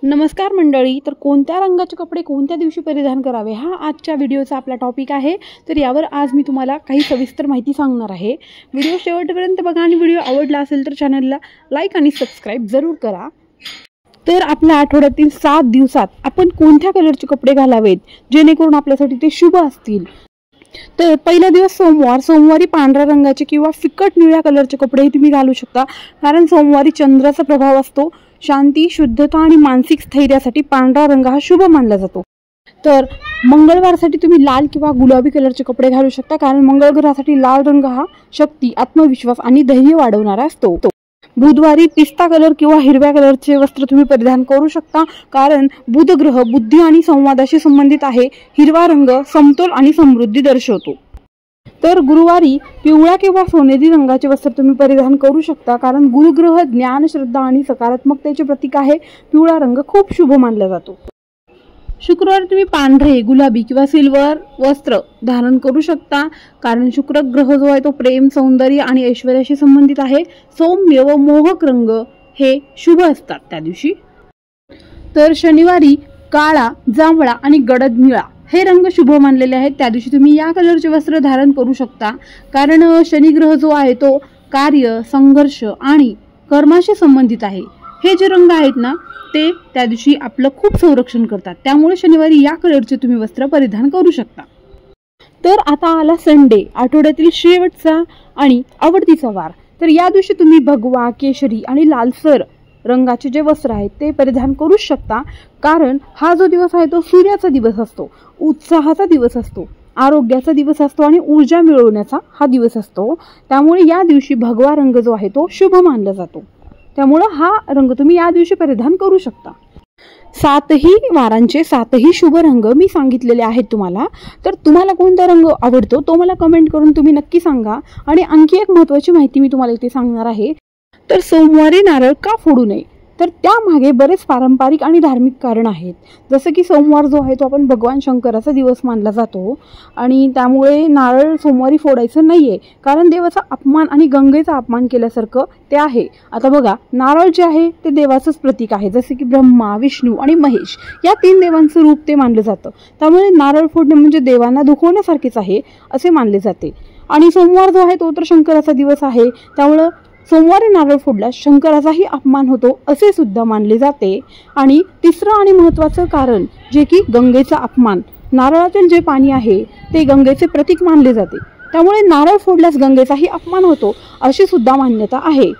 नमस्कार मंडळी, तर कोणत्या रंगाचे कपडे कोणत्या दिवशी परिधान करावे हा आजच्या व्हिडिओचा आपला टॉपिक आहे। तर यावर आज मी तुम्हाला काही सविस्तर माहिती सांगणार आहे। व्हिडिओ शेवटपर्यंत बघा आणि व्हिडिओ आवडला असेल तर चॅनलला लाईक आणि सबस्क्राइब जरूर करा। तर आपल्या आठवड्यातील 7 दिवसात आपण कोणत्या कलरचे कपडे घालावेत जेणेकरून आपल्यासाठी ते शुभ असतील। तर पहिला दिवस सोमवारी पांढऱ्या रंगाचे किंवा फिकट निळ्या कलरचे कपडे तुम्ही घालू शकता, कारण सोमवारी चंद्राचा प्रभाव असतो। शांती, शुद्धता आणि मानसिक स्थैर्यासाठी पांढरा रंग हा शुभ मानला जातो। तर मंगळवारसाठी तुम्ही लाल किंवा गुलाबी कलरचे कपडे घालू शकता, कारण मंगळ ग्रहासाठी लाल रंग हा शक्ती, आत्मविश्वास आणि धैर्य वाढवणारा असतो। बुधवारी पिस्ता कलर किंवा हिरव्या कलरचे वस्त्र तुम्ही परिधान करू शकता, कारण बुध ग्रह बुद्धी आणि संवादाशी संबंधित आहे। हिरवा रंग समतोल आणि समृद्धी दर्शवतो। तर गुरुवारी पिवळ्या किंवा सोनेरी रंगाचे वस्त्र तुम्ही परिधान करू शकता, कारण गुरुग्रह ज्ञान, श्रद्धा आणि सकारात्मकतेचे प्रतीक आहे। पिवळा रंग खूप शुभ मानला जातो। शुक्रवारी तुम्ही पांढरे, गुलाबी किंवा सिल्वर वस्त्र धारण करू शकता, कारण शुक्र ग्रह जो आहे तो प्रेम, सौंदर्य आणि ऐश्वर्याशी संबंधित आहे। सौम्य व मोहक रंग हे शुभ असतात त्या दिवशी। तर शनिवारी काळा, जांभळा आणि गडद निळा हे रंग शुभ मानलेले आहेत। त्या दिवशी तुम्ही या कलरचे वस्त्र धारण करू शकता, कारण शनी ग्रह जो आहे तो कार्य, संघर्ष आणि कर्माशी संबंधित आहे। हे जे रंग आहेत ना ते त्या दिवशी आपलं खूप संरक्षण करतात, त्यामुळे शनिवारी या कलरचे तुम्ही वस्त्र परिधान करू शकता। तर आता आला संडे, आठवड्यातील शेवटचा आणि आवडतीचा वार। तर या दिवशी तुम्ही भगवा, केशरी आणि लालसर रंगाचे जे वस्त्र आहेत ते परिधान करू शकता, कारण हा जो दिवस आहे तो सूर्याचा दिवस असतो, उत्साहाचा दिवस असतो, आरोग्याचा दिवस असतो आणि ऊर्जा मिळवण्याचा हा दिवस असतो। त्यामुळे या दिवशी भगवा रंग जो आहे तो शुभ मानला जातो, त्यामुळे हा रंग तुम्ही या दिवशी परिधान करू शकता। 7ही वारांचे 7ही शुभ रंग मी सांगितलेले आहेत तुम्हाला। तर तुम्हाला कोणता रंग आवडतो तो मला कमेंट करून तुम्ही नक्की सांगा। आणि आणखी एक महत्त्वाची माहिती मी तुम्हाला इथे सांगणार आहे। तर सोमवारी नारळ का फोडू नये, तर त्यामागे बरेच पारंपरिक आणि धार्मिक कारण आहेत। जसं की सोमवार जो आहे तो आपण भगवान शंकराचा दिवस मानला जातो आणि त्यामुळे नारळ सोमवारी फोडायचं नाहीये, कारण देवाचा अपमान आणि गंगेचा अपमान केल्यासारखं ते आहे। आता बघा, नारळ जे आहे ते देवाचंच प्रतीक आहे, जसे की ब्रह्मा, विष्णू आणि महेश या 3 देवांचं रूप ते मानलं जातं। त्यामुळे नारळ फोडणे म्हणजे देवांना दुखवण्यासारखेच आहे असे मानले जाते। आणि सोमवार जो आहे तो तर शंकराचा दिवस आहे, त्यामुळे सोमवारी नारळ फोडल्यास शंकराचाही अपमान होतो असे सुद्धा मानले जाते। आणि तिसरं आणि महत्त्वाचं कारण जे की गंगेचा अपमान, नारळातील जे पाणी आहे ते गंगेचे प्रतीक मानले जाते, त्यामुळे नारळ फोडल्यास गंगेचाही अपमान होतो अशी सुद्धा मान्यता आहे।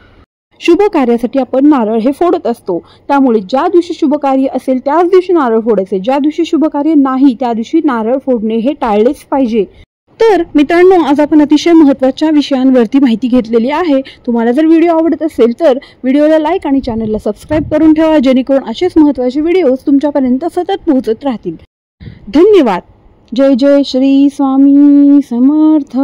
शुभ कार्यासाठी आपण नारळ हे फोडत असतो, त्यामुळे ज्या दिवशी शुभ कार्य असेल त्याच दिवशी नारळ फोडायचे, ज्या दिवशी शुभ कार्य नाही त्या दिवशी नारळ फोडणे हे टाळलेच पाहिजे। तर मित्रांनो, आज आपण अतिशय महत्त्वाच्या विषयांवरती माहिती घेतलेली आहे। तुम्हाला जर व्हिडिओ आवडत असेल तर व्हिडिओला लाईक आणि चॅनलला सबस्क्राइब करून ठेवा, जेणेकरून असेच महत्त्वाचे व्हिडिओज तुमच्यापर्यंत सतत पोहोचत राहतील। धन्यवाद। जय जय श्री स्वामी समर्थ।